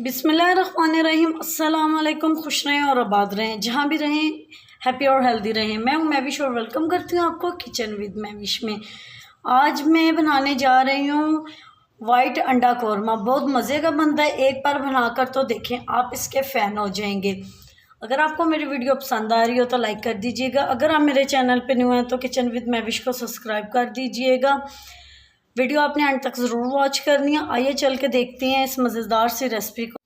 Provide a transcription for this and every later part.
बिस्मिल्लाहिर्रहमानिर्रहीम। अस्सलाम वालेकुम। खुश रहें और आबाद रहें, जहाँ भी रहें हैप्पी और हेल्दी रहें। मैं हूँ मैविश और वेलकम करती हूँ आपको किचन विद मैविश में। आज मैं बनाने जा रही हूँ वाइट अंडा कौरमा। बहुत मज़े का बनता है, एक बार बनाकर तो देखें, आप इसके फ़ैन हो जाएंगे। अगर आपको मेरी वीडियो पसंद आ रही हो तो लाइक कर दीजिएगा। अगर आप मेरे चैनल पर न्यू हैं तो किचन विद मैविश को सब्सक्राइब कर दीजिएगा। वीडियो आपने अंत तक ज़रूर वॉच करनी है। आइए चल के देखते हैं इस मज़ेदार सी रेसिपी को।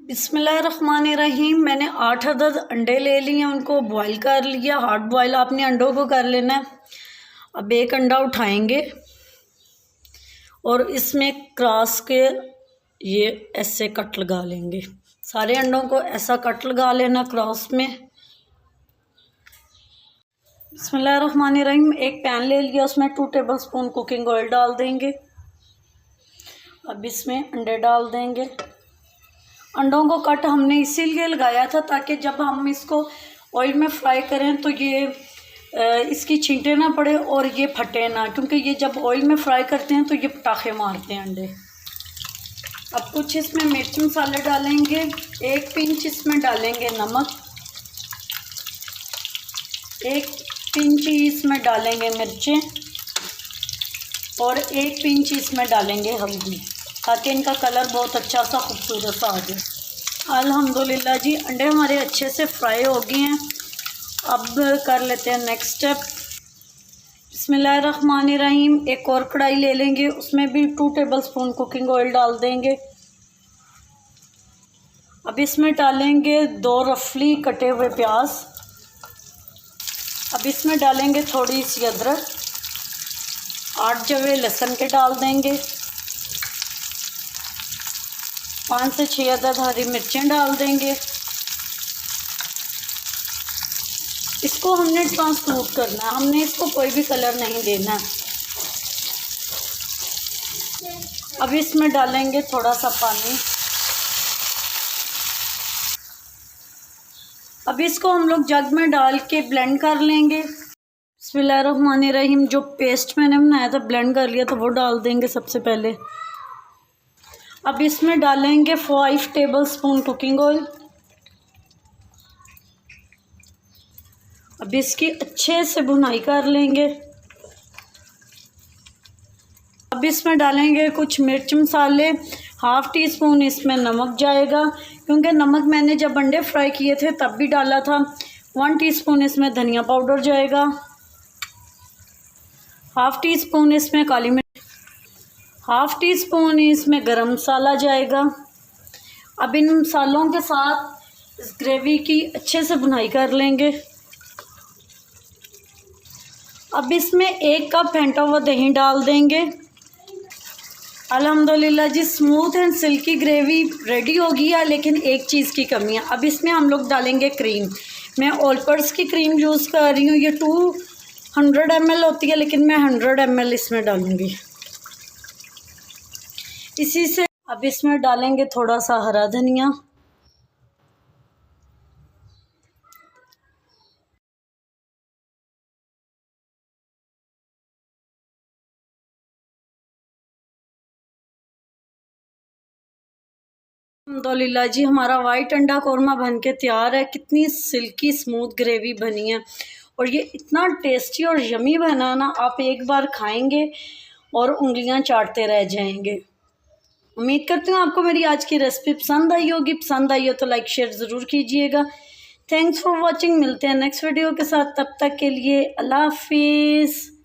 बिस्मिल्लाहिर्रहमानिर्रहीम। मैंने 8 अदद अंडे ले लिए, उनको बॉईल कर लिया। हार्ड बॉईल आपने अंडों को कर लेना है। अब एक अंडा उठाएंगे और इसमें क्रॉस के ये ऐसे कट लगा लेंगे। सारे अंडों को ऐसा कट लगा लेना क्रॉस में। बिस्मिल्लाहिर्रहमानिर्रहीम। एक पैन ले लिया, उसमें 2 टेबलस्पून कुकिंग ऑयल डाल देंगे। अब इसमें अंडे डाल देंगे। अंडों को कट हमने इसीलिए लगाया था ताकि जब हम इसको ऑयल में फ्राई करें तो ये इसकी छींटे ना पड़े और ये फटे ना, क्योंकि ये जब ऑयल में फ्राई करते हैं तो ये पटाखे मारते हैं अंडे। अब कुछ इसमें मिर्च मसाले डालेंगे। 1 पिंच इसमें डालेंगे नमक। 1 पिंच इसमें डालेंगे मिर्चें और 1 पिंच इसमें डालेंगे हल्दी, ताकि इनका कलर बहुत अच्छा सा खूबसूरत सा आ जाए। अल्हम्दुलिल्लाह जी, अंडे हमारे अच्छे से फ्राई हो गए हैं। अब कर लेते हैं नेक्स्ट स्टेप। बिस्मिल्लाहिर्रहमानिर्रहीम। एक और कढ़ाई ले लेंगे, उसमें भी 2 टेबलस्पून कुकिंग ऑयल डाल देंगे। अब इसमें डालेंगे 2 रफली कटे हुए प्याज। अब इसमें डालेंगे थोड़ी सी अदरक। 8 जवे लहसुन के डाल देंगे। 5 से 6 अदद हरी मिर्चें डाल देंगे। इसको हमने ट्रांसलूट करना है, हमने इसको कोई भी कलर नहीं देना है। अब इसमें डालेंगे थोड़ा सा पानी। अब इसको हम लोग जग में डाल के ब्लेंड कर लेंगे। बिस्मिल्लाहिर्रहमानिर्रहीम। जो पेस्ट मैंने बनाया था, ब्लेंड कर लिया, तो वो डाल देंगे सबसे पहले। अब इसमें डालेंगे 5 टेबलस्पून कुकिंग ऑयल। अब इसकी अच्छे से भुनाई कर लेंगे। अब इसमें डालेंगे कुछ मिर्च मसाले। 1/2 टीस्पून इसमें नमक जाएगा, क्योंकि नमक मैंने जब अंडे फ्राई किए थे तब भी डाला था। 1 टीस्पून इसमें धनिया पाउडर जाएगा। 1/2 टीस्पून इसमें काली मिर्च। 1/2 टीस्पून इसमें गरम मसाला जाएगा। अब इन मसालों के साथ इस ग्रेवी की अच्छे से भुनाई कर लेंगे। अब इसमें 1 कप फेंटा हुआ दही डाल देंगे। अल्हम्दुलिल्लाह जी, smooth and silky gravy ready हो गई है, लेकिन एक चीज़ की कमी है। अब इसमें हम लोग डालेंगे क्रीम। मैं ऑलपर्स की क्रीम यूज़ कर रही हूँ। ये 200 ml होती है, लेकिन मैं 100 ml इसमें डालूँगी। इसी से अब इसमें डालेंगे थोड़ा सा हरा धनिया। अल्हम्दुलिल्लाह जी, हमारा वाइट अंडा कौरमा बन के तैयार है। कितनी सिल्की स्मूथ ग्रेवी बनी है और ये इतना टेस्टी और यमी बना ना, आप एक बार खाएंगे और उंगलियां चाटते रह जाएंगे। उम्मीद करती हूँ आपको मेरी आज की रेसिपी पसंद आई होगी। पसंद आई हो तो लाइक शेयर ज़रूर कीजिएगा। Thanks for watching. मिलते हैं नेक्स्ट वीडियो के साथ, तब तक के लिए अल्लाह हाफिज़।